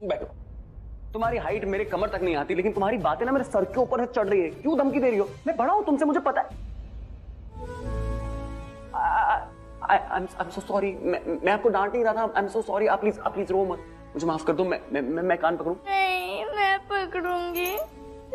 बैठो। तुम्हारी हाइट मेरे कमर तक नहीं आती, लेकिन तुम्हारी बातें ना मेरे सर के ऊपर से चढ़ रही है। क्यों धमकी दे रही हो? मैं बड़ा हूं तुमसे, मुझे पता है। I'm so sorry। मैं आपको डांट नहीं रहा था। I'm so sorry। आप प्लीज रो मत, मुझे माफ कर दो। मैं कान पकड़ूं? नहीं, मैं पकड़ूंगी,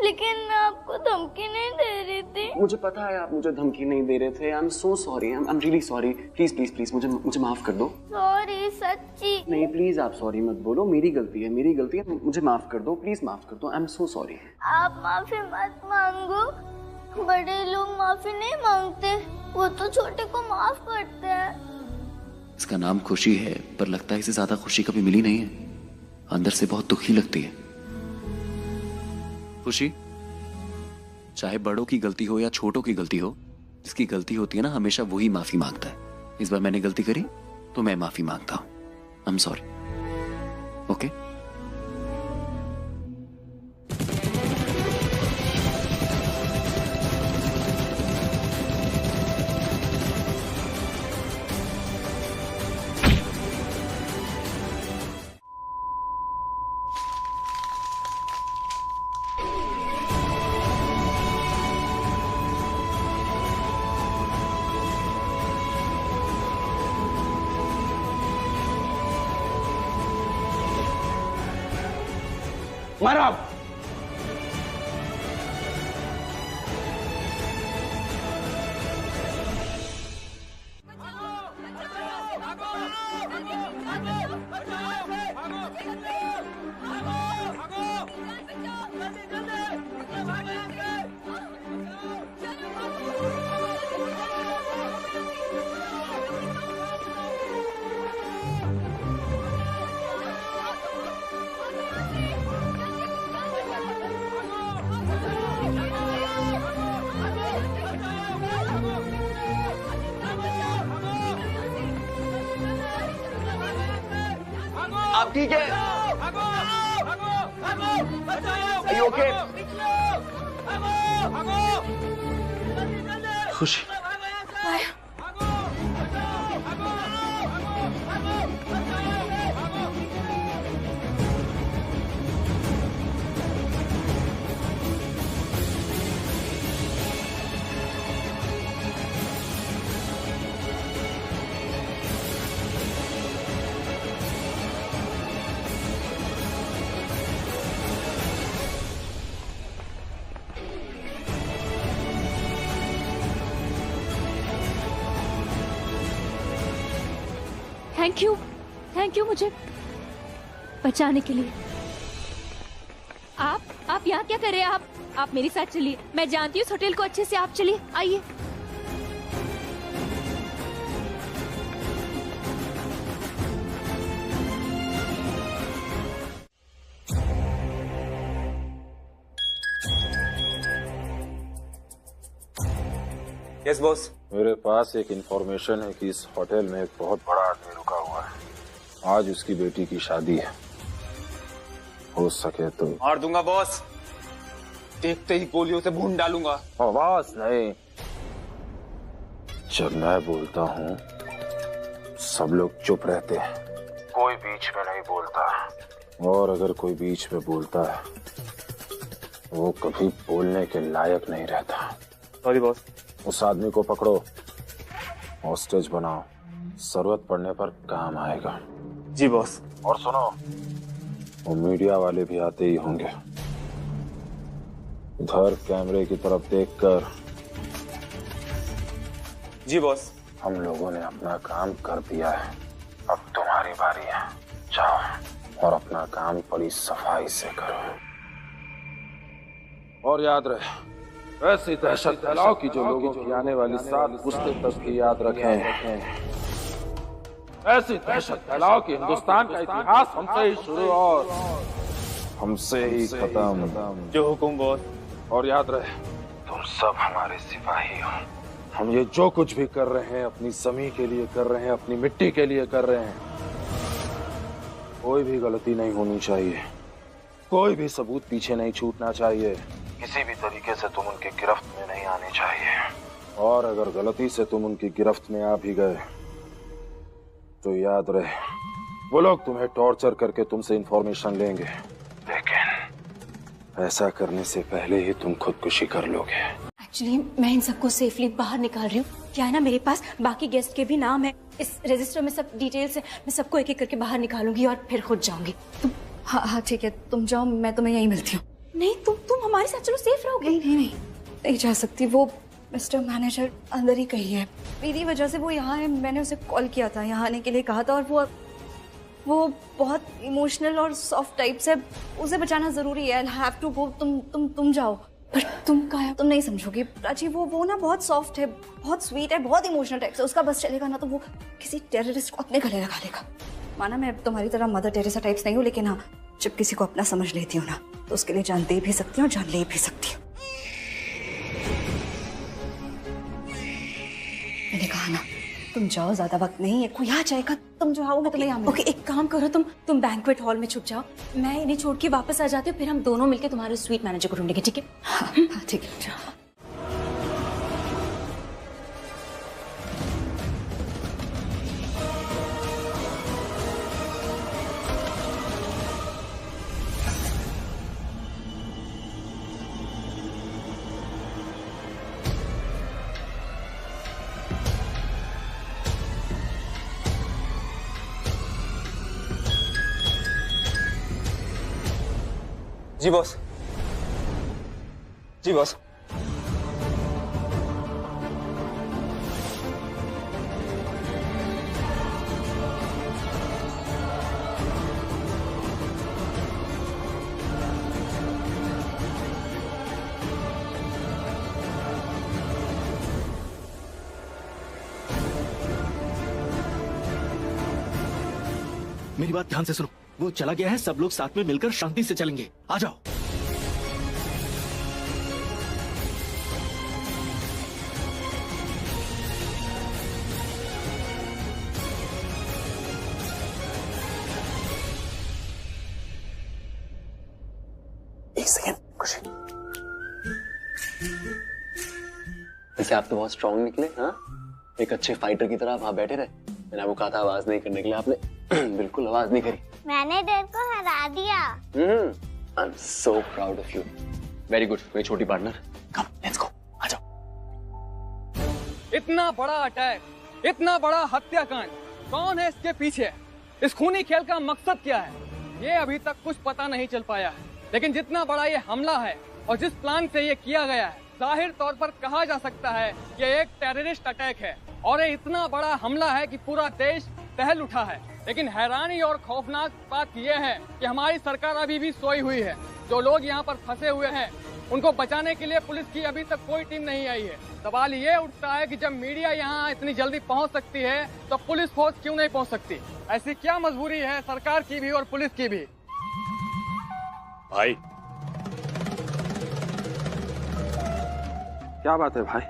लेकिन मैं आपको धमकी नहीं दे रही थी। मुझे पता है आप मुझे धमकी नहीं दे रहे थे। I'm so sorry। I'm really sorry। Please मुझे माफ कर दो। सॉरी, सच्ची। नहीं प्लीज आप सॉरी मत बोलो। मेरी गलती है। मुझे माफ कर दो, प्लीज माफ कर दो। I'm so sorry। आप माफी मत मांगो। बड़े लोग माफी नहीं मांगते, वो तो छोटे को माफ करते हैं। इसका नाम खुशी है, पर लगता है इसे ज्यादा खुशी कभी मिली नहीं है। अंदर से बहुत दुखी लगती है। खुशी, चाहे बड़ों की गलती हो या छोटों की गलती हो, जिसकी गलती होती है ना, हमेशा वही माफी मांगता है। इस बार मैंने गलती करी तो मैं माफी मांगता हूं। I am sorry. ओके? मारो। आप ठीक है? Are you okay? खुशी, थैंक यू मुझे बचाने के लिए। आप यहाँ क्या कर रहे हैं? आप मेरे साथ चलिए। मैं जानती हूँ इस होटल को अच्छे से। आप चलिए, आइए। Yes boss. मेरे पास एक इंफॉर्मेशन है कि इस होटल में एक बहुत बड़ा आदमी रुका हुआ है। आज उसकी बेटी की शादी है। हो सके तो मार दूंगा बॉस। देखते ही गोलियों से भून डालूंगा। आवाज नहीं। जब मैं बोलता हूँ सब लोग चुप रहते हैं, कोई बीच में नहीं बोलता। और अगर कोई बीच में बोलता है वो कभी बोलने के लायक नहीं रहता। Sorry boss. उस आदमी को पकड़ो, हॉस्टेज बनाओ, जरूरत पड़ने पर काम आएगा। जी बॉस। और सुनो, वो मीडिया वाले भी आते ही होंगे। उधर कैमरे की तरफ देखकर। जी बॉस। हम लोगों ने अपना काम कर दिया है, अब तुम्हारी बारी है। जाओ और अपना काम बड़ी सफाई से करो। और याद रहे, ऐसी दहशत फैलाओ कि जो लोगों की आने वाली 7 पुश्ते तक की याद रखें। ऐसी दहशत फैलाओ कि हिंदुस्तान का इतिहास हमसे ही शुरू और हमसे ही खत्म। जो हुकुम बॉस। और याद रहे, तुम सब हमारे सिपाही हो। हम ये जो कुछ भी कर रहे हैं अपनी जमीन के लिए कर रहे हैं, अपनी मिट्टी के लिए कर रहे हैं। कोई भी गलती नहीं होनी चाहिए, कोई भी सबूत पीछे नहीं छूटना चाहिए। किसी भी तरीके से तुम उनकी गिरफ्त में नहीं आने चाहिए। और अगर गलती से तुम उनकी गिरफ्त में आ भी गए तो याद रहे, वो लोग तुम्हें टॉर्चर करके तुमसे इंफॉर्मेशन लेंगे, लेकिन ऐसा करने से पहले ही तुम खुदकुशी कर लोगे। एक्चुअली मैं इन सबको सेफली बाहर निकाल रही हूँ। क्या है ना, मेरे पास बाकी गेस्ट के भी नाम है, इस रजिस्टर में सब डिटेल्स है। मैं सबको एक एक करके बाहर निकालूंगी और फिर खुद जाऊंगी। तुम हाँ ठीक है, तुम जाओ, मैं तुम्हें यहीं मिलती हूँ। नहीं तुम हमारे साथ चलो, सेफ रहोगे। नहीं जा सकती, वो मिस्टर मैनेजर अंदर ही कहीं है। मेरी वजह से वो यहाँ है। मैंने उसे कॉल किया था, यहाँ आने के लिए कहा था, और वो बहुत इमोशनल और सॉफ्ट टाइप से, उसे बचाना जरूरी है। I have to go. तुम जाओ। पर तुम कहा, तुम नहीं समझोगे प्राची, वो ना बहुत सॉफ्ट है, बहुत स्वीट है, बहुत इमोशनल टाइप से। उसका बस चलेगा ना तो वो किसी टेररिस्ट को अपने गले लगा लेगा। माना मैं तुम्हारी तरह मदर टेरेसा टाइप्स नहीं हूँ, लेकिन हाँ, जब किसी को अपना समझ लेती हूँ ना, तो उसके लिए जान दे भी सकती हूँ और जान ले भी सकती हूँ। मैंने कहा ना, तुम जाओ, ज्यादा वक्त नहीं है, कोई आ जाएगा। तुम जो आओ, मैं तुम्हें यहाँ मिलूंगी। एक काम करो, तुम बैंक्वेट हॉल में छुप जाओ, मैं इन्हें छोड़ के वापस आ जाती हूँ, फिर हम दोनों मिलकर तुम्हारे स्वीट मैनेजर को ढूंढेंगे, ठीक है? हाँ ठीक है। जी बॉस। जी बॉस। मेरी बात ध्यान से सुनो, वो चला गया है, सब लोग साथ में मिलकर शांति से चलेंगे। आ जाओ। एक सेकेंड खुशी, वैसे आप तो बहुत स्ट्रांग निकले। हाँ, एक अच्छे फाइटर की तरह वहां बैठे रहे। मैंने आपको कहा था आवाज नहीं करने के लिए, आपने बिल्कुल आवाज नहीं करी। मैंने डर को हरा दिया। I am so proud of you. Very good मेरी छोटी पार्टनर। कम लेट्स गो, आ जाओ। इतना बड़ा अटैक, इतना बड़ा हत्याकांड, कौन है इसके पीछे? इस खूनी खेल का मकसद क्या है, ये अभी तक कुछ पता नहीं चल पाया है। लेकिन जितना बड़ा ये हमला है और जिस प्लान से ये किया गया है, जाहिर तौर पर कहा जा सकता है ये एक टेररिस्ट अटैक है। और ये इतना बड़ा हमला है कि पूरा देश दहल उठा है। लेकिन हैरानी और खौफनाक बात यह है कि हमारी सरकार अभी भी सोई हुई है। जो लोग यहाँ पर फंसे हुए हैं, उनको बचाने के लिए पुलिस की अभी तक कोई टीम नहीं आई है। सवाल ये उठता है कि जब मीडिया यहाँ इतनी जल्दी पहुँच सकती है, तो पुलिस फोर्स क्यों नहीं पहुँच सकती? ऐसी क्या मजबूरी है सरकार की भी और पुलिस की भी? भाई क्या बात है भाई,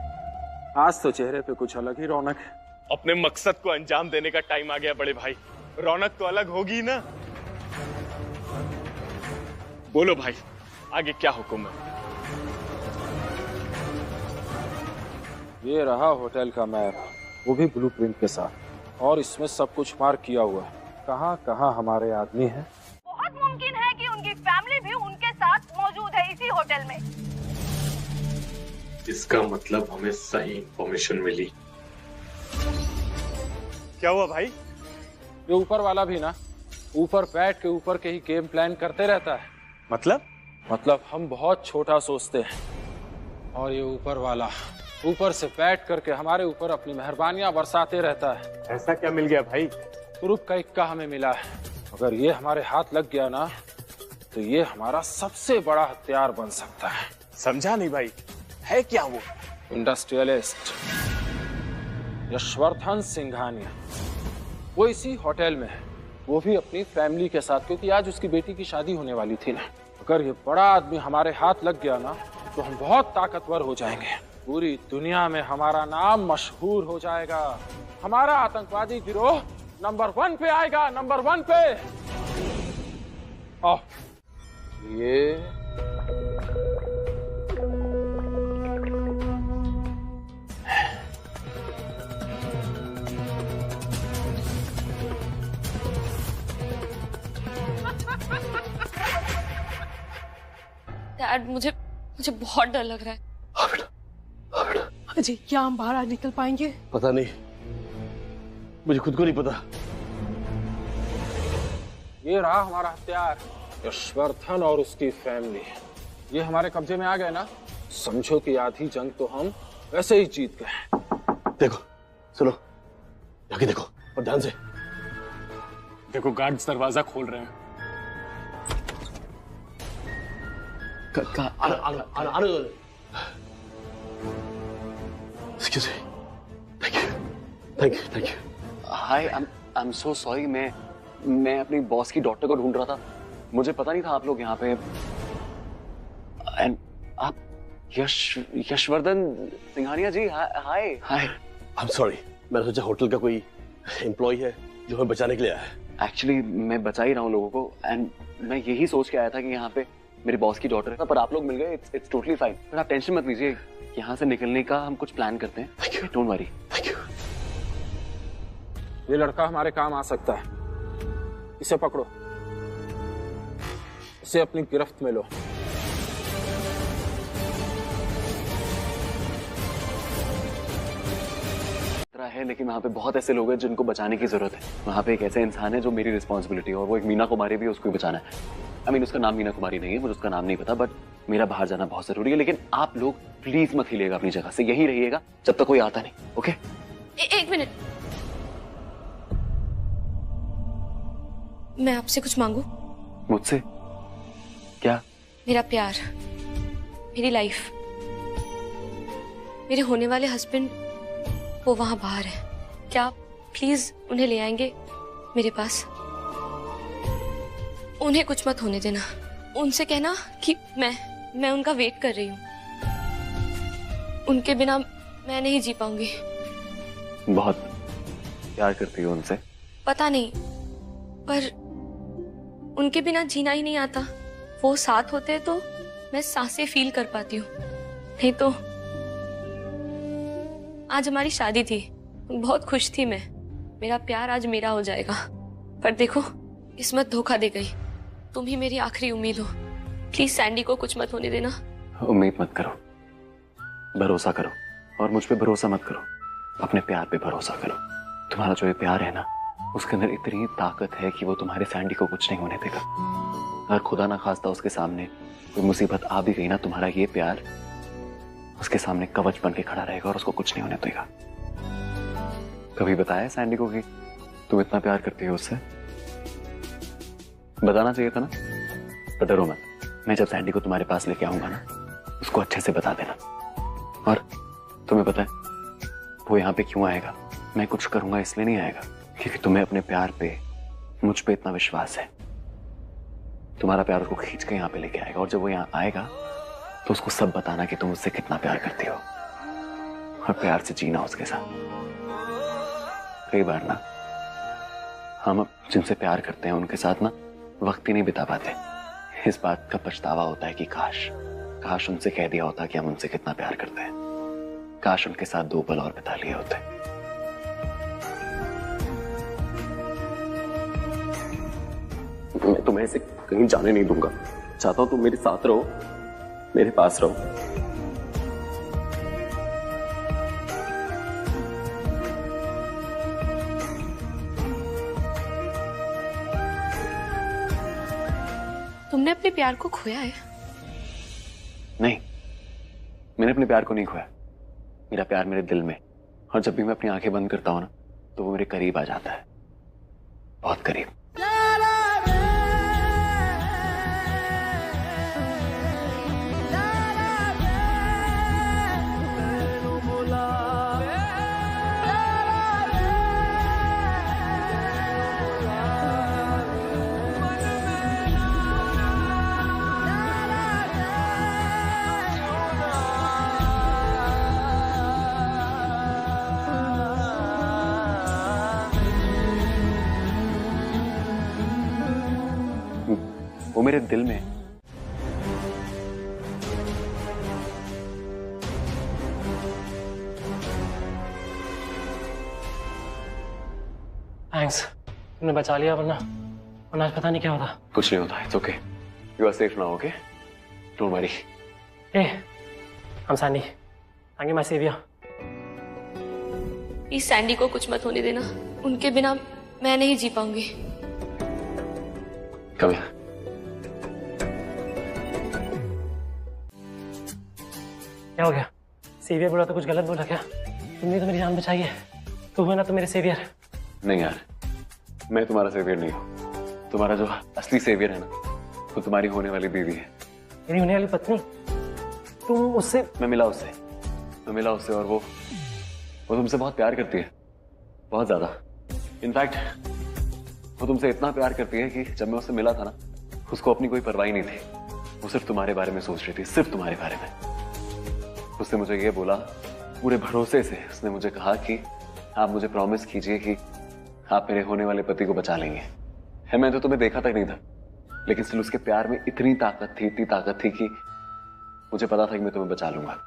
आज तो चेहरे पे कुछ अलग ही रौनक है। अपने मकसद को अंजाम देने का टाइम आ गया बड़े भाई, रौनक तो अलग होगी ना। बोलो भाई, आगे क्या हुक्म है? ये रहा होटल का मैप, वो भी ब्लूप्रिंट के साथ, और इसमें सब कुछ मार्क किया हुआ है। कहाँ कहाँ हमारे आदमी हैं। बहुत मुमकिन है कि उनकी फैमिली भी उनके साथ मौजूद है इसी होटल में। इसका मतलब हमें सही इंफॉर्मेशन मिली। क्या हुआ भाई? ये ऊपर वाला भी ना ऊपर बैठ के ऊपर के ही गेम प्लान करते रहता है। मतलब हम बहुत छोटा सोचते हैं, और ये ऊपर वाला ऊपर से बैठ करके हमारे ऊपर अपनी मेहरबानियां बरसाते रहता है। ऐसा क्या मिल गया भाई? तुरुप का इक्का हमें मिला है। अगर ये हमारे हाथ लग गया ना, तो ये हमारा सबसे बड़ा हथियार बन सकता है। समझा नहीं भाई, है क्या वो? इंडस्ट्रियलिस्ट यशवर्धन सिंघानिया, वो इसी होटल में है, वो भी अपनी फैमिली के साथ, क्योंकि आज उसकी बेटी की शादी होने वाली थी ना। अगर ये बड़ा आदमी हमारे हाथ लग गया ना, तो हम बहुत ताकतवर हो जाएंगे। पूरी दुनिया में हमारा नाम मशहूर हो जाएगा। हमारा आतंकवादी गिरोह नंबर 1 पे आएगा, नंबर 1 पे। ये डैड मुझे बहुत डर लग रहा है। हाँ बेटा, हाँ बेटा। अजय, क्या हम बाहर आज निकल पाएंगे? पता नहीं, मुझे खुद को नहीं पता। ये रहा हमारा हथियार, यशवर्धन और उसकी फैमिली। ये हमारे कब्जे में आ गए ना, समझो कि आधी जंग तो हम वैसे ही जीत गए। देखो, सुनो, जाके देखो और ध्यान से देखो, गार्ड्स दरवाजा खोल रहे हैं। Excuse me. Thank you. Hi, I'm so sorry. मैं अपनी बॉस की डॉटर को ढूंढ रहा था। मुझे पता नहीं था आप लोग यहाँ पे। And आप यशवर्धन सिंघानिया जी, हाय। I'm sorry. मैंने सोचा होटल का कोई एम्प्लॉय है जो हमें बचाने के लिए आया है। Actually, मैं बचा ही रहा हूँ लोगों को। And मैं यही सोच के आया था कि यहाँ पे मेरी बॉस की डॉटर है, पर आप लोग मिल गए। It's totally fine. पर आप टेंशन मत लीजिए, यहाँ से निकलने का हम कुछ प्लान करते हैं। Thank you. Don't worry. Thank you. ये लड़का हमारे काम आ सकता है, इसे पकड़ो, इसे अपनी गिरफ्त में लो। है, लेकिन वहाँ पे बहुत ऐसे लोग हैं जिनको बचाने की जरूरत है। वहाँ पे एक ऐसा इंसान है जो मेरी रिस्पॉन्सिबिलिटी है, और वो एक मीना कुमारी भी है, उसको बचाना है। उसका नाम मीना कुमारी नहीं है, मुझे उसका नाम नहीं पता, बट मेरा बाहर जाना बहुत जरूरी है। लेकिन आप लोग प्लीज मत हिलिएगा अपनी जगह से, यही रहिएगा जब तक कोई आता नहीं। ओके? एक मिनट, मैं आपसे कुछ मांगू? मुझसे? क्या? मेरा प्यार, मेरी लाइफ, मेरे होने वाले हस्बैंड, वो वहां बाहर है। क्या आप प्लीज उन्हें ले आएंगे मेरे पास? उन्हें कुछ मत होने देना। उनसे कहना कि मैं उनका वेट कर रही हूँ। उनके बिना मैं नहीं जी पाऊंगी। बहुत प्यार करती हो उनसे? पता नहीं, पर उनके बिना जीना ही नहीं आता। वो साथ होते तो मैं सांसें फील कर पाती हूँ, नहीं तो। आज हमारी शादी थी, बहुत खुश थी मैं। मेरा प्यार आज मेरा हो जाएगा, पर देखो किस्मत धोखा दे गई। तुम ही मेरी आखिरी उम्मीद हो। प्लीज सैंडी को कुछ मत होने देना। उम्मीद मत करो, भरोसा करो, और मुझ पे भरोसा मत करो, अपने प्यार पे भरोसा करो। तुम्हारा जो ये प्यार है ना, उसके अंदर इतनी ताकत है कि वो तुम्हारे सैंडी को कुछ नहीं होने देगा। अगर खुदा ना खास्ता उसके सामने कोई मुसीबत आ भी गई ना, तुम्हारा ये प्यार उसके सामने कवच बन के खड़ा रहेगा और उसको कुछ नहीं होने देगा। कभी बताया सैंडी को कि तुम इतना प्यार करती हो उससे? बताना चाहिए था ना। पर डरो मत, मैं जब सैंडी को तुम्हारे पास लेके आऊंगा ना, उसको अच्छे से बता देना। और तुम्हें पता है वो यहाँ पे क्यों आएगा? मैं कुछ करूंगा इसलिए नहीं आएगा, क्योंकि तुम्हें अपने प्यार पे, मुझ पे इतना विश्वास है। तुम्हारा प्यार उसको खींच के यहाँ पे लेके आएगा, और जब वो यहाँ आएगा तो उसको सब बताना कि तुम उससे कितना प्यार करती हो, और प्यार से जीना उसके साथ। कई बार ना हम जिनसे प्यार करते हैं उनके साथ ना वक्त ही नहीं बिता पाते। इस बात का पछतावा होता है कि काश उनसे कह दिया होता कि हम उनसे कितना प्यार करते हैं। काश उनके साथ 2 पल और बिता लिए होते। मैं तुम्हें ऐसे कहीं जाने नहीं दूंगा। चाहता हूं तुम मेरे साथ रहो, मेरे पास रहो। तुमने अपने प्यार को खोया है? नहीं, मैंने अपने प्यार को नहीं खोया। मेरा प्यार मेरे दिल में, और जब भी मैं अपनी आंखें बंद करता हूं ना, तो वो मेरे करीब आ जाता है, बहुत करीब। वो मेरे दिल में है। थैंक्स, तुमने बचा लिया, वरना आज पता नहीं क्या होता। कुछ नहीं होता, it's okay. You are safe now, okay? Don't worry. Hey, I'm Sandy. Thank you, my savior. Please Sandy को कुछ मत होने देना, उनके बिना मैं नहीं जी पाऊंगी। Come here. क्या हो गया? सेवियर बोला तो कुछ गलत बोला क्या? तुमने तो मेरी जान बचाई है, तुम है ना तो मेरे सेवियर। नहीं यार, मैं तुम्हारा सेवियर नहीं हूँ। तुम्हारा जो असली सेवियर है ना, वो तुम्हारी होने वाली बीवी है। मेरी होने वाली पत्नी? तुम उससे? मैं मिला उससे और वो तुमसे बहुत प्यार करती है, बहुत ज्यादा। इनफैक्ट वो तुमसे इतना प्यार करती है कि जब मैं उससे मिला था ना, उसको अपनी कोई परवाह नहीं थी। वो सिर्फ तुम्हारे बारे में सोच रही थी, सिर्फ तुम्हारे बारे में। उसने मुझे ये बोला पूरे भरोसे से, उसने मुझे कहा कि आप मुझे प्रॉमिस कीजिए कि आप मेरे होने वाले पति को बचा लेंगे। है, मैं तो तुम्हें देखा तक नहीं था, लेकिन सिर्फ उसके प्यार में इतनी ताकत थी कि मुझे पता था कि मैं तुम्हें बचा लूंगा।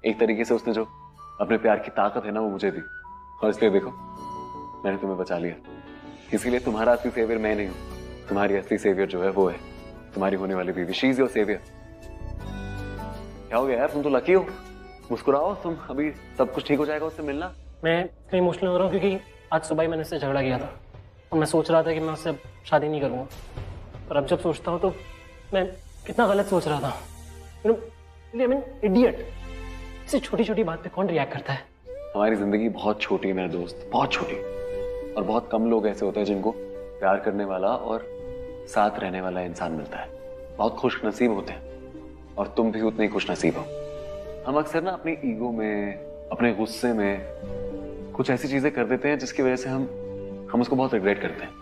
एक तरीके से उसने जो अपने प्यार की ताकत है ना, वो मुझे दी, और इसलिए देखो मैंने तुम्हें बचा लिया। इसीलिए तुम्हारा असली सेवियर मैं नहीं हूं, तुम्हारी असली सेवियर जो है वो है तुम्हारी होने वाली बीवी। She is your saviour. क्या हो गया यार, तुम तो लकी हो, मुस्कुराओ तुम, अभी सब कुछ ठीक हो जाएगा उससे मिलना। मैं इतना इमोशनल हो रहा हूँ क्योंकि आज सुबह ही मैंने उससे झगड़ा किया था और मैं सोच रहा था कि मैं उससे अब शादी नहीं करूँगा, और अब जब सोचता हूँ तो मैं कितना गलत सोच रहा था। इडियट। इससे छोटी छोटी बात पे कौन रिएक्ट करता है? हमारी जिंदगी बहुत छोटी है मेरे दोस्त, बहुत छोटी, और बहुत कम लोग ऐसे होते हैं जिनको प्यार करने वाला और साथ रहने वाला इंसान मिलता है। बहुत खुशनसीब होते हैं, और तुम भी उतने ही खुशनसीब हो। हम अक्सर ना अपनी ईगो में, अपने गुस्से में कुछ ऐसी चीजें कर देते हैं जिसकी वजह से हम उसको बहुत रिग्रेट करते हैं,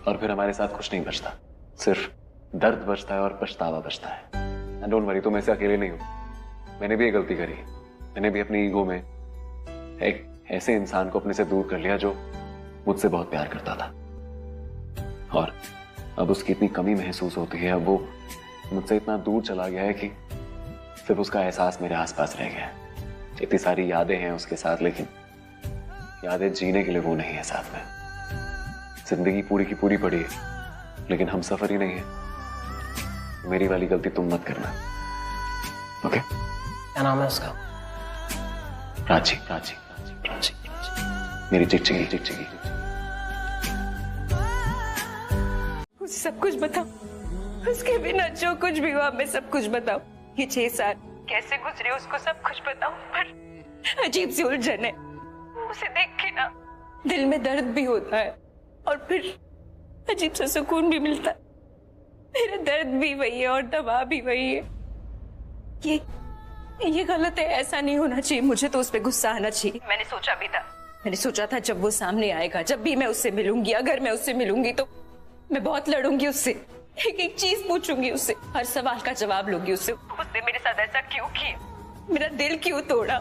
और फिर हमारे साथ कुछ नहीं बचता, सिर्फ दर्द बचता है और पछतावा बचता है। एंड डोंट वरी, तुम ऐसे अकेले नहीं हो। मैंने भी ये गलती करी, मैंने भी अपनी ईगो में एक ऐसे इंसान को अपने से दूर कर लिया जो मुझसे बहुत प्यार करता था, और अब उसकी इतनी कमी महसूस होती है। अब वो मुझसे इतना दूर चला गया है कि सिर्फ उसका एहसास मेरे आसपास रह गया है। इतनी सारी यादें हैं उसके साथ, लेकिन यादें जीने के लिए वो नहीं है साथ में। जिंदगी पूरी की पूरी पड़ी है, लेकिन हम सफर ही नहीं है। मेरी वाली गलती तुम मत करना, ओके? क्या नाम है उसका? राजी, राजी, राजी, राजी, राजी। मेरी चिकचिकी। सब कुछ बताओ, उसके बिना जो कुछ भी हुआ मैं सब कुछ बताओ। ये 6 साल कैसे गुजरे उसको सब कुछ बताओ, पर अजीब सी उलझन है। उसे देख के ना दिल में दर्द भी होता है और फिर अजीब सा सुकून भी मिलता है। मेरा दर्द भी वही है और दवा भी वही है। ये गलत है, ऐसा नहीं होना चाहिए। मुझे तो उस पर गुस्सा आना चाहिए। मैंने सोचा भी था, मैंने सोचा था जब वो सामने आएगा, जब भी मैं उससे मिलूंगी, अगर मैं उससे मिलूंगी तो मैं बहुत लड़ूंगी उससे, एक एक चीज पूछूंगी उससे, हर सवाल का जवाब लूंगी उससे। उसने मेरे साथ ऐसा क्यों किया, मेरा दिल क्यों तोड़ा,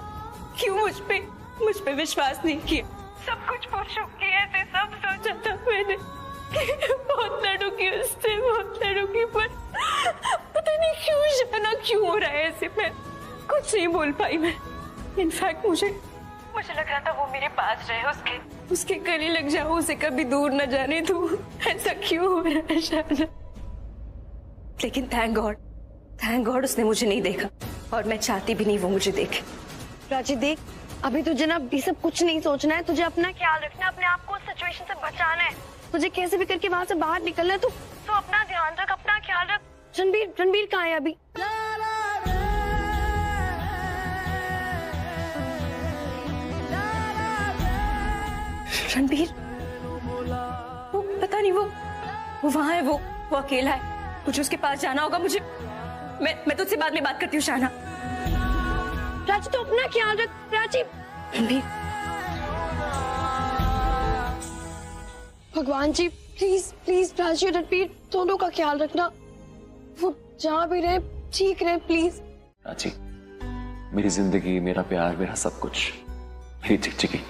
क्यों मुझ पे विश्वास नहीं किया, सब कुछ पूछूंगी। ऐसे सब सोचा था मैंने, बहुत लड़ूंगी उससे, बहुत लड़ूंगी, पर पता नहीं क्यों जाना क्यों हो रहा है ऐसे। मैं कुछ नहीं बोल पाई। मैं इनफैक्ट मुझे लग रहा था वो मेरे पास रहे, उसके गले लग जाओ, उसे कभी दूर न जाने दूं। ऐसा क्यों हो रहा है शाना? लेकिन थैंक गॉड उसने मुझे नहीं देखा, और मैं चाहती भी नहीं वो मुझे देखे। प्राची देख, अभी तुझे ना ये सब कुछ नहीं सोचना है, तुझे अपना ख्याल रखना है, अपने आप को उस सिचुएशन से बचाना है, तुझे कैसे भी करके वहां से बाहर निकलना है। तो अपना ध्यान रख, अपना ख्याल रख। रणबीर कहाँ है अभी? रणबीर, वो पता नहीं, वो वहां है, वो अकेला है। मुझे उसके पास जाना होगा। मैं तुझसे बाद में बात करती हूँ शाना। प्राची तो अपना ख्याल रख। प्राची, रणबीर, भगवान जी प्लीज प्राची और रणबीर दोनों का ख्याल रखना, वो जहाँ भी रहे ठीक रहे प्लीज। प्राची, मेरी जिंदगी, मेरा प्यार, मेरा सब कुछ, मेरी चिकचिकी,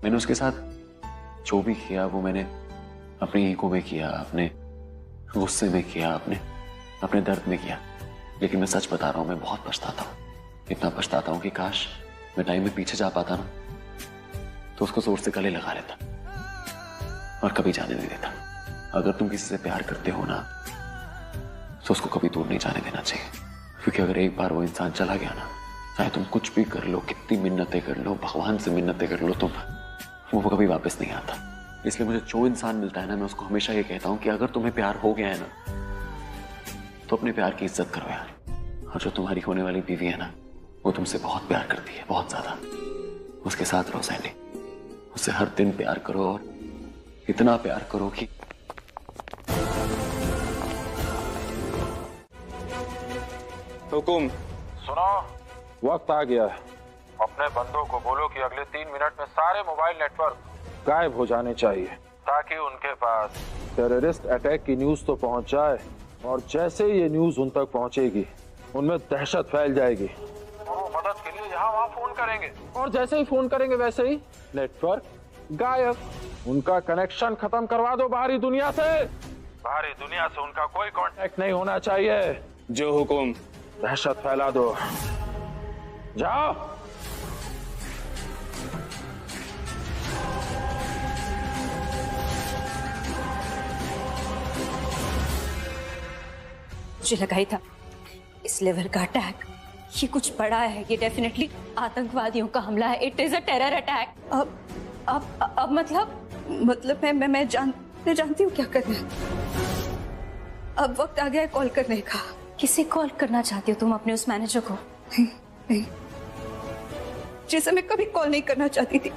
मैंने उसके साथ जो भी किया वो मैंने अपनी ईगो में किया, अपने गुस्से में किया, अपने दर्द में किया। लेकिन मैं सच बता रहा हूँ, मैं बहुत पछताता हूँ, इतना पछताता हूँ कि काश मैं टाइम में पीछे जा पाता ना, तो उसको जोर से गले लगा लेता और कभी जाने नहीं देता। अगर तुम किसी से प्यार करते हो ना, तो उसको कभी दूर नहीं जाने देना चाहिए। क्योंकि अगर एक बार वो इंसान चला गया ना, चाहे तुम कुछ भी कर लो, कितनी मिन्नतें कर लो, भगवान से मिन्नतें कर लो, तुम वो कभी वापस नहीं आता। इसलिए मुझे जो इंसान मिलता है ना, मैं उसको हमेशा ये कहता हूँ कि अगर तुम्हें प्यार हो गया है ना, तो अपने प्यार की इज्जत करो यार। और जो तुम्हारी होने वाली बीवी है ना, वो तुमसे बहुत प्यार करती है, बहुत ज्यादा। उसके साथ रहो सैंडी, उससे हर दिन प्यार करो और इतना प्यार करो कि हुकुम। सुनो, वक्त आ गया है। अपने बंदों को बोलो कि अगले 3 मिनट में सारे मोबाइल नेटवर्क गायब हो जाने चाहिए, ताकि उनके पास टेररिस्ट अटैक की न्यूज तो पहुंच जाए, और जैसे ही ये न्यूज उन तक पहुंचेगी उनमें दहशत फैल जाएगी और वो मदद के लिए यहाँ वहाँ फोन करेंगे, और जैसे ही फोन करेंगे वैसे ही नेटवर्क गायब। उनका कनेक्शन खत्म करवा दो बाहरी दुनिया से। बाहरी दुनिया से उनका कोई कांटेक्ट नहीं होना चाहिए। जो हुकुम। दहशत फैला दो, जाओ। मुझे लगा ही था इस लेवल का अटैक ये कुछ बड़ा है, ये डेफिनेटली आतंकवादियों का हमला है। It is a terror attack. अब मतलब मैं जानती हूँ क्या करना है। अब वक्त आ गया है कॉल करने का। किसे कॉल करना चाहती हो तुम? अपने उस मैनेजर को? नहीं, जिसे मैं कभी कॉल नहीं करना चाहती थी।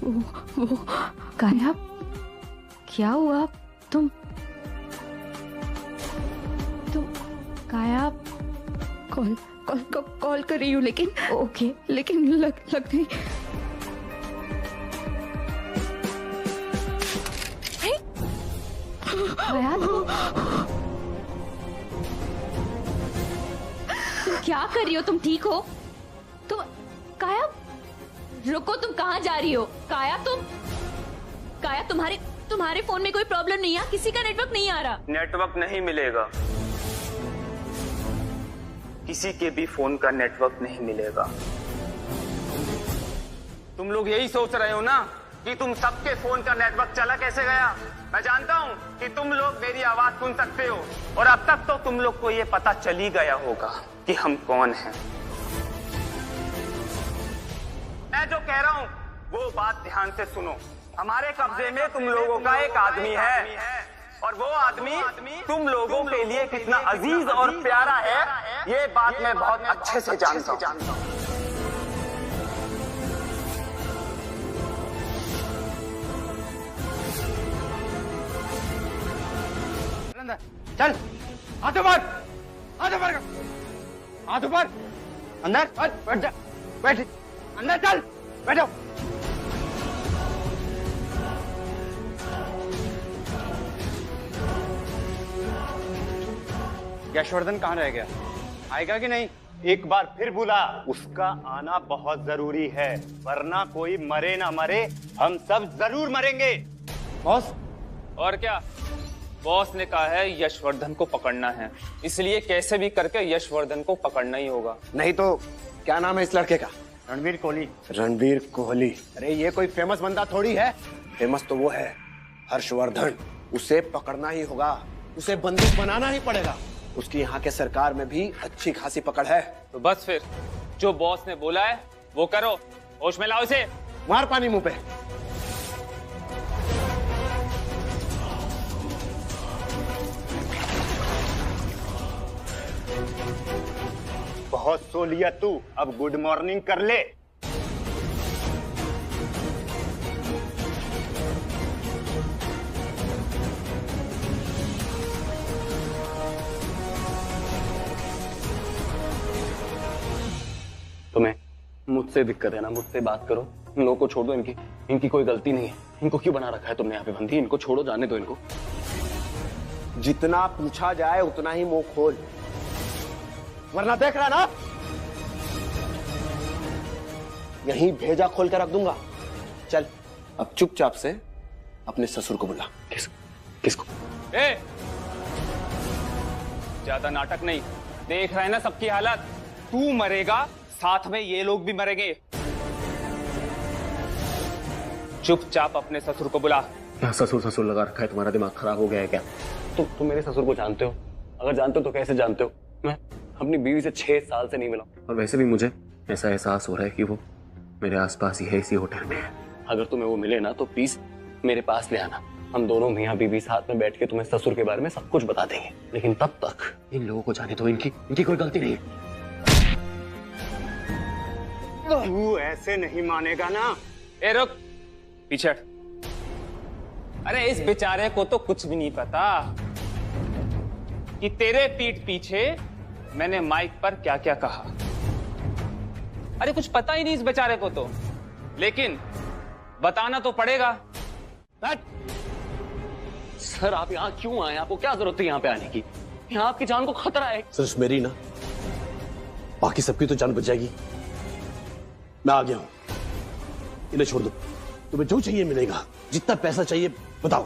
वो काया, क्या हुआ? तुम काया? कॉल कर रही हूँ, लेकिन ओके, लेकिन लग नहीं। काया, तुम क्या कर रही हो? तुम ठीक हो? तुम काया, रुको, तुम कहाँ जा रही हो? काया, तुम्हारे फोन में कोई प्रॉब्लम नहीं है? किसी का नेटवर्क नहीं आ रहा? नेटवर्क नहीं मिलेगा, किसी के भी फोन का नेटवर्क नहीं मिलेगा। तुम लोग यही सोच रहे हो ना कि तुम सबके फोन का नेटवर्क चला कैसे गया। मैं जानता हूं कि तुम लोग मेरी आवाज सुन सकते हो, और अब तक तो तुम लोग को ये पता चल ही गया होगा कि हम कौन हैं। मैं जो कह रहा हूं वो बात ध्यान से सुनो। हमारे कब्जे में तुम लोगों का एक आदमी है, और वो आदमी तुम लोगों के लिए कितना अजीज और प्यारा है, ये बात मैं बहुत अच्छे से जानता हूं। चल, हाथ ऊपर, हाथ ऊपर, हाथ ऊपर, अंदर बैठ जा, बैठ, अंदर चल, बैठो। यशवर्धन कहाँ रह गया? आएगा कि नहीं? एक बार फिर बुला, उसका आना बहुत जरूरी है, वरना कोई मरे ना मरे, हम सब जरूर मरेंगे। बॉस, और क्या? बॉस ने कहा है यशवर्धन को पकड़ना है, इसलिए कैसे भी करके यशवर्धन को पकड़ना ही होगा। नहीं तो क्या नाम है इस लड़के का? रणवीर कोहली। रणवीर कोहली? अरे ये कोई फेमस बंदा थोड़ी है। फेमस तो वो है हर्षवर्धन। उसे पकड़ना ही होगा, उसे बंदूक बनाना ही पड़ेगा। उसकी यहाँ के सरकार में भी अच्छी खासी पकड़ है। तो बस फिर जो बॉस ने बोला है वो करो। होश में लाओ इसे। मार पानी मुंह पे। बहुत सो लिया तू, अब गुड मॉर्निंग कर ले। तुम्हें मुझसे दिक्कत है ना, मुझसे बात करो। इन लोगों को छोड़ दो, इनकी कोई गलती नहीं है। इनको क्यों बना रखा है तुमने यहाँ पे बंदी? इनको छोड़ो, जाने दो इनको। जितना पूछा जाए उतना ही मुंह खोल, वरना देख रहा ना यहीं भेजा खोल कर रख दूंगा। चल अब चुपचाप से अपने ससुर को बुला। किसको? ज्यादा नाटक नहीं, देख रहे हैं ना सबकी हालत। तू मरेगा, साथ में ये लोग भी मरेंगे। चुपचाप अपने ससुर को बुला। क्या ससुर लगा रखा है? तुम्हारा दिमाग खराब हो गया है क्या? तुम मेरे ससुर को जानते हो? अगर जानते हो तो कैसे जानते हो? मैं अपनी बीवी से 6 साल से नहीं मिला, और वैसे भी मुझे ऐसा एहसास हो रहा है कि वो मेरे आसपास ही है, इसी होटल में है। अगर तुम्हें वो मिले ना तो प्लीज मेरे पास ले आना। हम दोनों मियाँ बीवी साथ में बैठ के तुम्हें ससुर के बारे में सब कुछ बता देंगे, लेकिन तब तक इन लोगों को जाने दो, इनकी कोई गलती नहीं है। तू ऐसे नहीं मानेगा ना। ए रुक, पीछे हट। अरे इस बेचारे को तो कुछ भी नहीं पता कि तेरे पीठ पीछे मैंने माइक पर क्या क्या कहा। अरे कुछ पता ही नहीं इस बेचारे को तो, लेकिन बताना तो पड़ेगा। सर आप यहाँ क्यों आए? आपको क्या जरूरत है यहाँ पे आने की? यहाँ आपकी जान को खतरा है। सिर्फ मेरी ना, बाकी सबकी तो जान बच जाएगी। मैं आ गया हूं, इन्हें छोड़ दो। तुम्हें जो चाहिए मिलेगा, जितना पैसा चाहिए बताओ।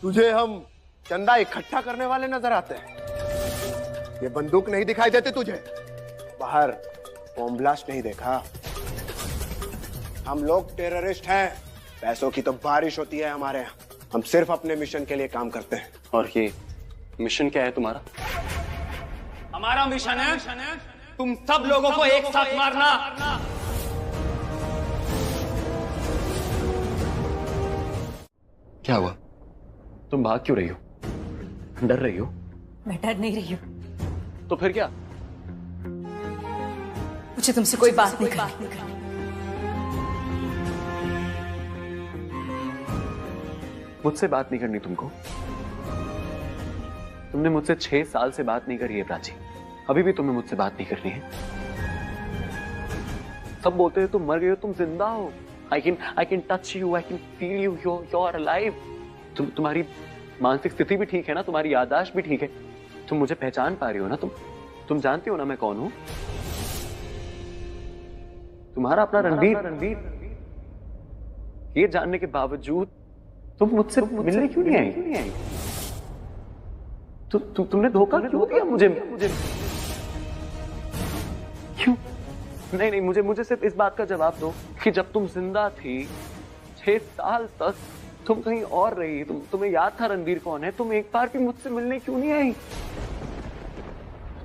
तुझे हम चंदा इकट्ठा करने वाले नजर आते हैं। ये बंदूक नहीं दिखाई देती तुझे? बाहर बॉम्ब ब्लास्ट नहीं देखा? हम लोग टेररिस्ट हैं। पैसों की तो बारिश होती है हमारे यहाँ। हम सिर्फ अपने मिशन के लिए काम करते हैं। और ये मिशन क्या है तुम्हारा? हमारा मिशन है तुम सब लोगों को एक साथ मारना। क्या हुआ? तुम भाग क्यों रही हो? डर रही हो? मैं डर नहीं रही हूँ। तो फिर क्या? मुझे तुमसे कोई बात नहीं करनी। मुझसे बात नहीं करनी तुमको? तुमने मुझसे 6 साल से बात नहीं करी है प्राची, अभी भी तुम्हें मुझसे बात नहीं करनी है? सब बोलते हैं तुम मर गए हो, तुम जिंदा हो। I can touch you, I can feel you, you're alive. तुम्हारी मानसिक स्थिति भी ठीक है ना, तुम्हारी याददाश्त भी ठीक है, तुम मुझे पहचान पा रही हो ना? तुम जानती हो ना मैं कौन हूं? तुम्हारा अपना रणबीर। ये जानने के बावजूद तुम मुझसे मिलने क्यों नहीं आई? तुमने धोखा क्यों दिया मुझे? क्यों? नहीं, मुझे सिर्फ इस बात का जवाब दो कि जब तुम जिंदा थी 6 साल तक तुम कहीं और रही, तुम्हें याद था रणबीर कौन है? तुम एक बार भी मुझसे मिलने क्यों नहीं आई?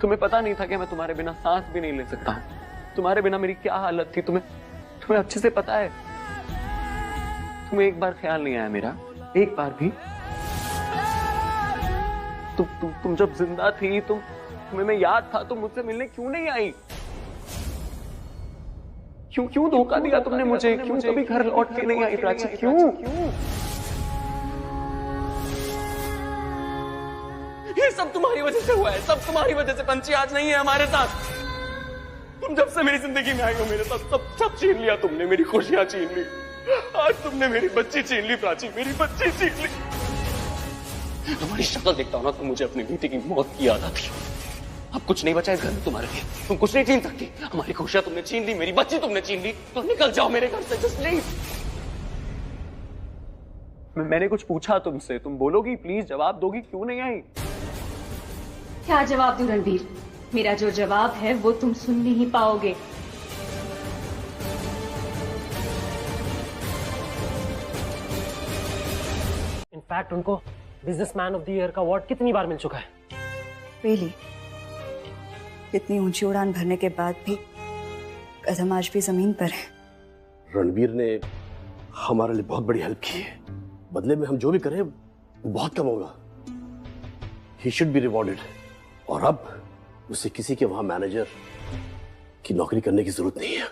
तुम्हें पता नहीं था कि मैं तुम्हारे बिना सांस भी नहीं ले सकता हूं? तुम्हारे बिना मेरी क्या हालत थी तुम्हें अच्छे से पता है। तुम्हें एक बार ख्याल नहीं आया मेरा? एक बार भी? तुम जब जिंदा थी तुम्हें मैं याद था, तुम मुझसे मिलने क्यों नहीं आई? क्यों धोखा दिया तुमने मुझे? क्यों कभी घर लौट के नहीं आई प्राची? क्यों? ये सब तुम्हारी वजह से हुआ है, सब तुम्हारी वजह से। पंछी आज नहीं है हमारे साथ। तुम जब से मेरी जिंदगी में आई हो मेरे साथ सब छीन लिया तुमने। मेरी खुशियां छीन ली, आज तुमने मेरी बच्ची छीन ली प्राची, मेरी बच्ची छीन ली। तुम्हारी शक्ल देखता हूं ना तो मुझे अपनी बेटी की मौत की याद आती है। अब कुछ नहीं बचा इस घर में तुम्हारे लिए, तुम कुछ नहीं छीन सकती। हमारी खुशियां तुमने छीन ली, मेरी बच्ची तुमने छीन ली, तो निकल जाओ मेरे घर से। Just leave. मैंने कुछ पूछा तुमसे, तुम बोलोगी? प्लीज जवाब दोगी? क्यों नहीं आई? क्या जवाब दूं रणबीर? मेरा जो जवाब है वो तुम सुन नहीं पाओगे। इनफैक्ट उनको बिजनेसमैन ऑफ द ईयर का अवार्ड कितनी बार मिल चुका है। रियली? इतनी ऊंची उड़ान भरने के बाद भी कदम आज भी जमीन पर है। रणबीर ने हमारे लिए बहुत बड़ी हेल्प की है, बदले में हम जो भी करें वो बहुत कम होगा। He should be rewarded. और अब उसे किसी के वहां मैनेजर की नौकरी करने की जरूरत नहीं है।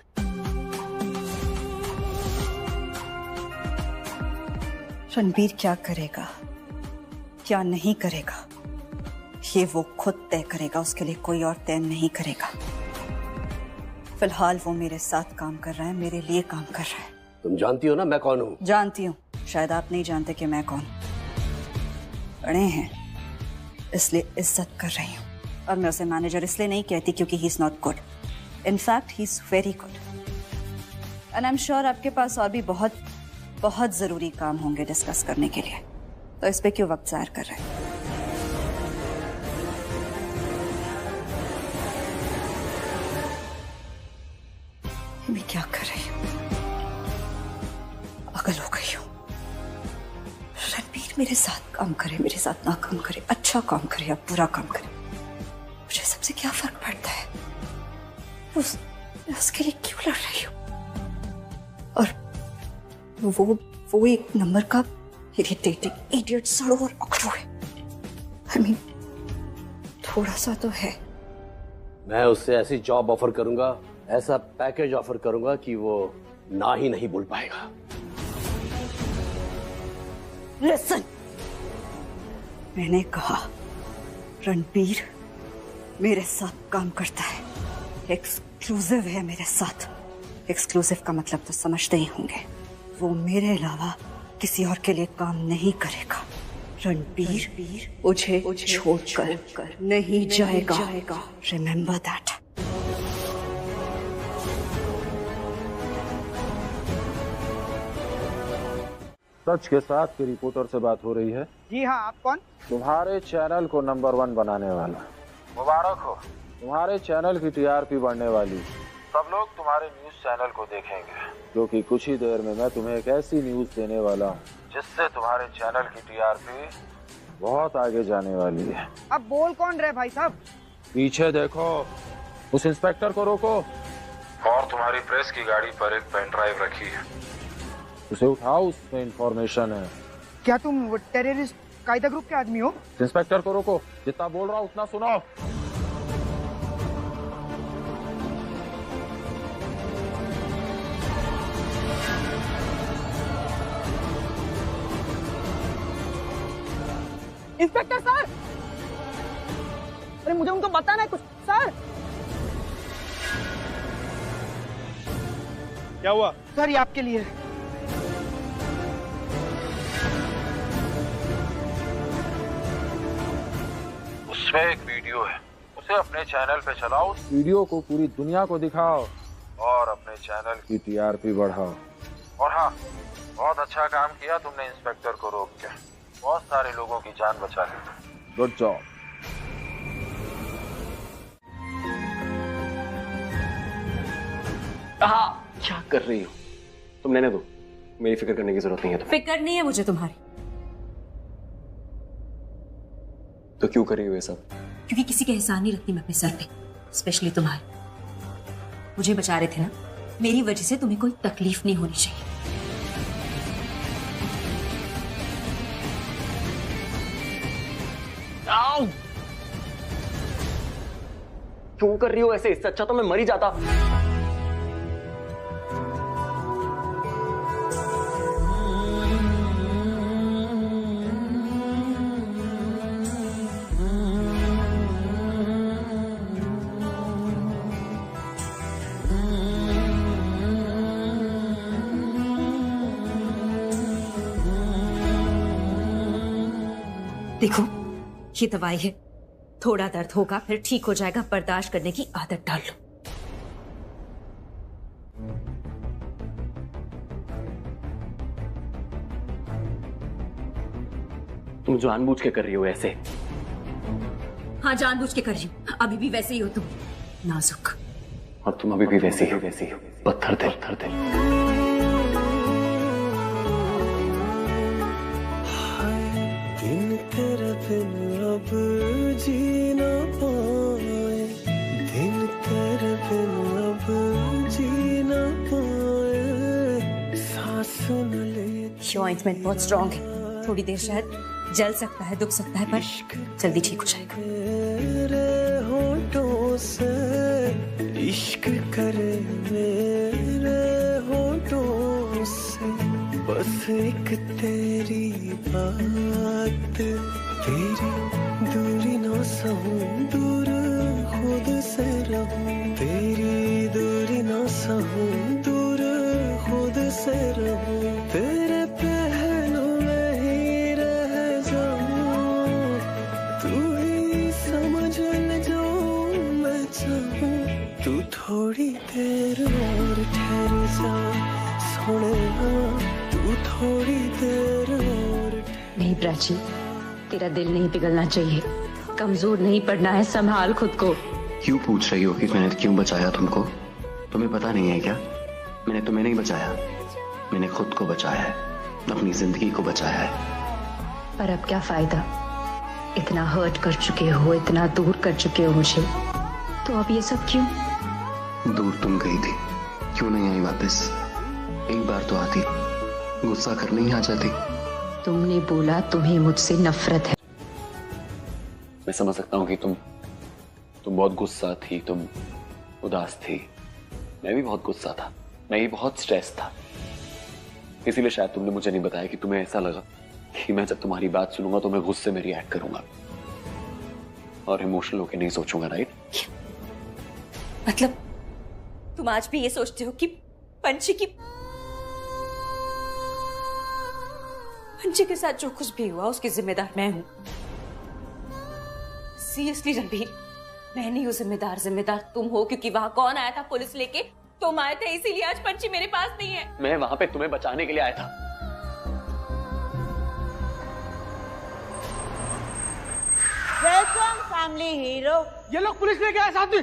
रणबीर क्या करेगा क्या नहीं करेगा ये वो खुद तय करेगा, उसके लिए कोई और तय नहीं करेगा। फिलहाल वो मेरे साथ काम कर रहा है, मेरे लिए काम कर रहा है। तुम जानती हो ना मैं कौन हूँ? जानती हूँ, शायद आप नहीं जानते कि मैं कौन। बड़े हैं इसलिए इज्जत कर रही हूँ, और मैं उसे मैनेजर इसलिए नहीं कहती क्योंकि he is not good. In fact he is very good. And I am sure आपके पास और भी बहुत बहुत जरूरी काम होंगे डिस्कस करने के लिए, तो इस पे क्यों वक्त ज़ाहिर कर रहे हैं? मैं क्या कर रही हूँ? पागल हो गई हूँ। रणबीर मेरे साथ काम करे, मेरे साथ ना काम करे, अच्छा काम करे या बुरा काम करे, मुझे सबसे क्या फर्क पड़ता है? उसके लिए क्यों लड़ रही हूँ? और वो एक नंबर का इरिटेटिंग इडियट सड़ो और अकड़ो है। I mean, थोड़ा सा तो है। मैं उससे ऐसी जॉब ऑफर करूंगा, ऐसा पैकेज ऑफर करूंगा कि वो ना ही नहीं बोल पाएगा। लिसन, मैंने कहा रणबीर मेरे साथ काम करता है, एक्सक्लूसिव है मेरे साथ। एक्सक्लूसिव का मतलब तो समझते ही होंगे, वो मेरे अलावा किसी और के लिए काम नहीं करेगा। रणबीर मुझे छोड़कर नहीं जाएगा। Remember that. सच के साथ की रिपोर्टर से बात हो रही है। जी हाँ, आप कौन? तुम्हारे चैनल को नंबर 1 बनाने वाला। मुबारक हो, तुम्हारे चैनल की टीआरपी बढ़ने वाली। सब लोग तुम्हारे न्यूज चैनल को देखेंगे, क्योंकि कुछ ही देर में मैं तुम्हें एक ऐसी न्यूज देने वाला हूँ जिससे तुम्हारे चैनल की टीआरपी बहुत आगे जाने वाली है। अब बोल कौन रहे भाई साहब? पीछे देखो, उस इंस्पेक्टर को रोको। और तुम्हारी प्रेस की गाड़ी पर एक पेन ड्राइव रखी है, उसे उठाओ, उसमें इंफॉर्मेशन है। क्या तुम टेररिस्ट कायदा ग्रुप के आदमी हो? इंस्पेक्टर को रोको, जितना बोल रहा हूँ उतना सुनो। इंस्पेक्टर सर, अरे मुझे उनको बताना है कुछ। सर, क्या हुआ? सर ये आपके लिए। उसमें एक वीडियो है, उसे अपने चैनल पे चलाओ, उस वीडियो को पूरी दुनिया को दिखाओ और अपने चैनल की टीआरपी बढ़ाओ। और हाँ, बहुत अच्छा काम किया तुमने इंस्पेक्टर को रोक के, बहुत सारे लोगों की जान बचा ली। Good job. क्या कर रही हो तुम? लेने दो, मेरी फिक्र करने की जरूरत नहीं है। फिक्र नहीं है मुझे तुम्हारी। तो क्यों कर रही हो ये सब? क्योंकि किसी के एहसान नहीं रखती मैं अपने सर पे, स्पेशली तुम्हारे। मुझे बचा रहे थे ना, मेरी वजह से तुम्हें कोई तकलीफ नहीं होनी चाहिए। क्यों कर रही हो ऐसे? इससे अच्छा तो मैं मर ही जाता। देखो, ये दवाई है, थोड़ा दर्द होगा फिर ठीक हो जाएगा, बर्दाश्त करने की आदत डाल लो। तुम जानबूझ के कर रही हो ऐसे? हाँ, जानबूझ के कर रही हूँ। अभी भी वैसे ही हो तुम, नाजुक। और तुम अभी भी वैसी हो, पत्थर दिल। दिन तेरे बिन अब जी ना पाए, दिन तेरे बिन अब जी ना पाए, सांस न ले। ये ऑइंटमेंट बहुत स्ट्रॉन्ग है, थोड़ी देर शायद जल सकता है, दुख सकता है, पर जल्दी ठीक हो जाएगा। मेरे होठों से इश्क करे, मेरे होठों से बस एक तेरी बात, तेरी दूरी ना सहूं, दूर खुद से रहूं, तेरी दूरी ना सहूं, दूर खुद से रहूं, तेरे पहलू में ही रह जाऊं, तू ही समझ ले जो मैं चाहूं, तू थोड़ी देर और ठहर जा सोने, तू थोड़ी देर और। नहीं प्राची, तेरा दिल नहीं पिघलना चाहिए, कमजोर नहीं पड़ना है, संभाल खुद को। क्यों पूछ रही हो कि मैंने क्यों बचाया तुमको? तुम्हें पता नहीं है क्या? मैंने तुम्हें नहीं बचाया, मैंने खुद को बचाया है, अपनी जिंदगी को बचाया है। पर अब क्या फायदा, इतना हर्ट कर चुके हो, इतना दूर कर चुके हो मुझे, तो अब ये सब क्यों? दूर तुम गई थी, क्यों नहीं आई वापस? एक बार तो आती, गुस्सा करने ही आ जाती। तुमने बोला तुम्हें मुझसे नफरत है। मैं समझ सकता हूँ कि तुम बहुत गुस्सा थी, तुम उदास थी। मैं भी बहुत गुस्सा था, मैं भी बहुत स्ट्रेस था। इसीलिए शायद तुमने मुझे नहीं बताया कि तुम्हें ऐसा लगा कि मैं जब तुम्हारी बात सुनूंगा तो मैं गुस्से में रिएक्ट करूंगा और इमोशनल होकर नहीं सोचूंगा, राइट? मतलब तुम आज भी ये सोचते हो कि पंछी के साथ जो कुछ भी हुआ उसकी जिम्मेदार मैं हूं? सीरियसली रणबीर, मैं नहीं हूं जिम्मेदार। जिम्मेदार तुम हो, क्योंकि वहां कौन आया था? पुलिस लेके तुम आए थे, इसीलिए आज पंछी मेरे पास नहीं है। मैं वहां पे तुम्हें बचाने के लिए आया था। Welcome family hero. ये लोग पुलिस लेके आए साथ में।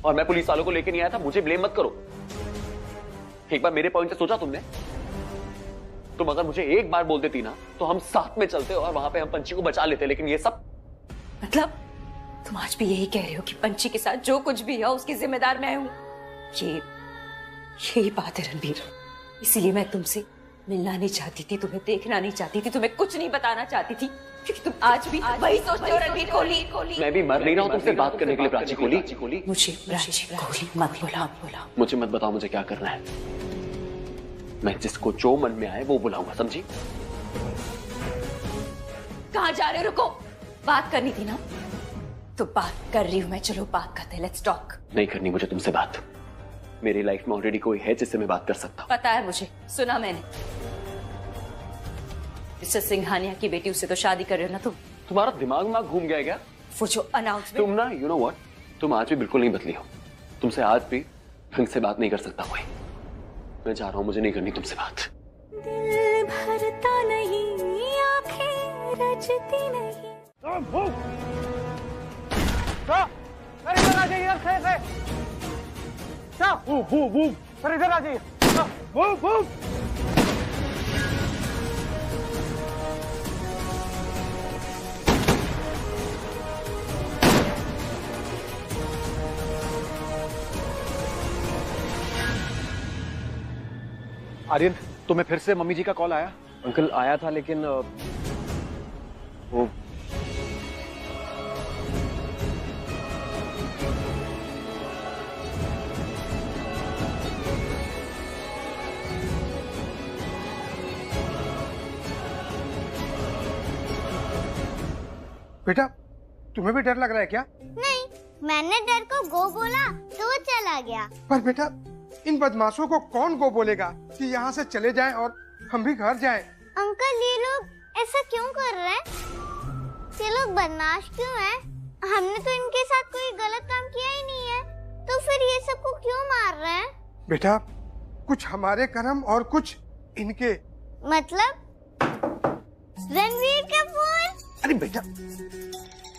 और मैं पुलिस वालों को लेके नहीं आया था, मुझे ब्लेम मत करो। एक बार मेरे पॉइंट से सोचा तुमने? तुम अगर मुझे एक बार बोल देती ना तो हम साथ में चलते और वहां पे हम पंछी को बचा लेते, लेकिन ये सब मतलब तुम आज भी यही कह रहे हो कि पंछी के साथ जो कुछ भी है उसकी जिम्मेदार मैं हूं? यही बात है रणबीर, इसीलिए मैं तुमसे मिलना नहीं चाहती थी, तुम्हें देखना नहीं चाहती थी, तुम्हें कुछ नहीं बताना चाहती थी, क्योंकि तुम आज भी वही सोचते हो रणबीर कोहली। मैं भी मर नहीं रहा हूं तुमसे बात करने के लिए प्राची कोहली। मुझे प्राची कोहली मत बुला। मुझे मत बताओ मुझे क्या करना है। मैं जिसको जो मन में आए वो बुलाऊंगा, समझी? कहां जा रहे हो? रुको, बात करनी थी ना? तो बात कर रही हूं मैं, चलो बात करते हैं, लेट्स टॉक। नहीं करनी मुझे तुमसे बात। मेरी लाइफ में ऑलरेडी कोई है जिससे मैं बात कर सकता हूँ। पता है मुझे, सुना मैंने। मिस्टर सिंघानिया की बेटी, उससे तो शादी कर रहे हो ना तुम? तुम्हारा दिमाग घूम गया क्या? वो जो अनाउंसमेंट। तुम ना, यू नो व्हाट, तुम आज भी बिल्कुल नहीं बदली हो। तुमसे आज भी ढंग से बात नहीं कर सकता कोई। मैं जा रहा हूं, मुझे नहीं करनी तुमसे बात। दिल भरता नहीं, आंखें रचती नहीं। इधर आ जाइए, सर इधर आ जाइए। आर्यन, तुम्हें फिर से मम्मी जी का कॉल आया? अंकल आया था, लेकिन वो बेटा, तुम्हें भी डर लग रहा है क्या? नहीं, मैंने डर को गो बोला तो वो चला गया। पर बेटा, इन बदमाशों को कौन गो बोलेगा कि यहाँ से चले जाएं और हम भी घर जाएं? अंकल, ये लोग ऐसा क्यों कर रहे हैं? ये लोग बदमाश क्यों हैं? हमने तो इनके साथ कोई गलत काम किया ही नहीं है, तो फिर ये सबको क्यों मार रहे हैं? बेटा, कुछ हमारे कर्म और कुछ इनके। मतलब रणबीर कपूर? अरे बेटा,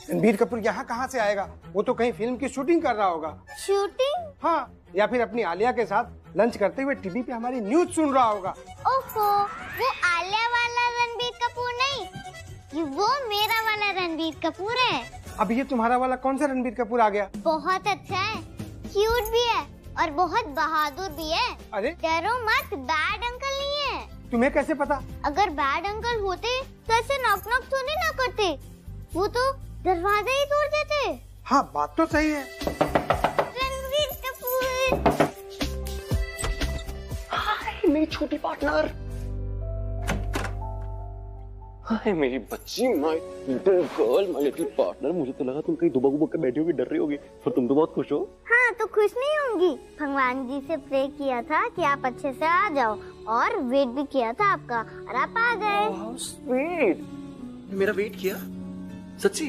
रणबीर कपूर यहाँ कहाँ से आएगा? वो तो कहीं फिल्म की शूटिंग कर रहा होगा। शूटिंग? हाँ, या फिर अपनी आलिया के साथ लंच करते हुए टीवी पे हमारी न्यूज सुन रहा होगा। ओहो, वो आलिया वाला रणबीर कपूर नहीं, ये वो मेरा वाला रणबीर कपूर है। अब ये तुम्हारा वाला कौन सा रणबीर कपूर आ गया? बहुत अच्छा है, क्यूट भी है और बहुत बहादुर भी है। अरे डरो मत, बैड अंकल नहीं है। तुम्हें कैसे पता? अगर बैड अंकल होते तो ऐसे नॉक नॉक थोड़ी ना करते, वो तो दरवाजा ही तोड़ देते। हाँ, बात तो सही है। रणबीर कपूर। हाय मेरी छोटी पार्टनर, हाय मेरी बच्ची, my little girl, my little partner. मुझे तो लगा तुम कहीं दुबक उबक के बैठी होगी, डर रही होगी, पर तुम तो बहुत खुश हो। हाँ, तो खुश नहीं होंगी। भगवान जी से प्रे किया था कि आप अच्छे से आ जाओ, और वेट भी किया था आपका, और आप आ गए। How sweet। मेरा वेट किया? सच्ची?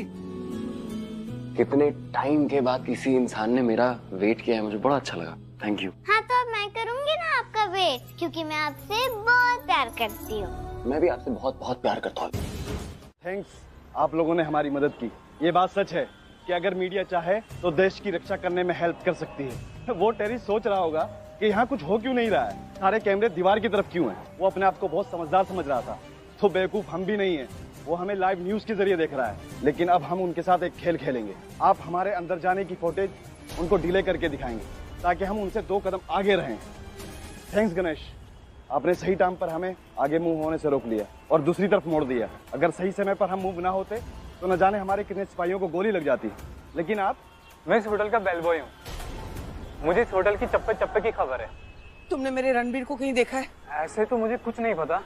कितने टाइम के बाद किसी इंसान ने मेरा वेट किया है, मुझे बड़ा अच्छा लगा। Thank you. हाँ, तो अब मैं करूँगी ना आपका वेट, क्योंकि मैं आपसे बहुत प्यार करती हूँ। मैं भी आपसे बहुत बहुत प्यार करता हूँ। थैंक्स आप लोगों ने हमारी मदद की। ये बात सच है कि अगर मीडिया चाहे तो देश की रक्षा करने में हेल्प कर सकती है। वो टेरी सोच रहा होगा कि यहाँ कुछ हो क्यों नहीं रहा है, सारे कैमरे दीवार की तरफ क्यों हैं। वो अपने आप को बहुत समझदार समझ रहा था, तो बेवकूफ हम भी नहीं है। वो हमें लाइव न्यूज के जरिए देख रहा है, लेकिन अब हम उनके साथ एक खेल खेलेंगे। आप हमारे अंदर जाने की फुटेज उनको डिले करके दिखाएंगे ताकि हम उनसे 2 कदम आगे रहें। थैंक्स गणेश, आपने सही टाइम पर हमें आगे मूव होने से रोक लिया और दूसरी तरफ मोड़ दिया। अगर सही समय पर हम मूव ना होते तो न जाने हमारे कितने सिपाहियों को गोली लग जाती। लेकिन आप? मैं इस होटल का बेल बॉय हूँ, मुझे इस होटल की चप्पे चप्पे की खबर है। तुमने मेरे रणबीर को कहीं देखा है? ऐसे तो मुझे कुछ नहीं पता,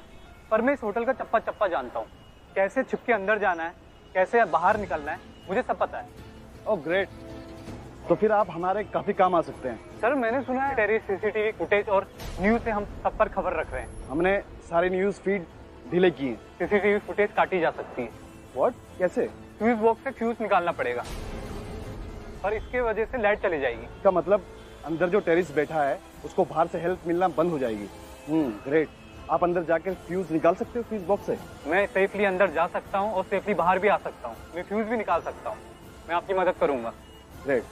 पर मैं इस होटल का चप्पा चप्पा जानता हूँ। कैसे छुप के अंदर जाना है, कैसे बाहर निकलना है, मुझे सब पता है। ओह ग्रेट, तो फिर आप हमारे काफी काम आ सकते हैं। सर मैंने सुना है टेरी सीसीटीवी फुटेज और न्यूज से हम सब पर खबर रख रहे हैं। हमने सारी न्यूज फीड डिले की है। सीसीटीवी फुटेज काटी जा सकती है। व्हाट? कैसे? फ्यूज बॉक्स से फ्यूज निकालना पड़ेगा और इसके वजह से लाइट चली जाएगी। इसका मतलब अंदर जो टेरिस बैठा है उसको बाहर से हेल्प मिलना बंद हो जाएगी। ग्रेट, आप अंदर जाकर फ्यूज निकाल सकते हो फ्यूज बॉक्स से? मैं सेफली अंदर जा सकता हूँ और सेफली बाहर भी आ सकता हूँ। मैं फ्यूज भी निकाल सकता हूँ। मैं आपकी मदद करूंगा। ग्रेट।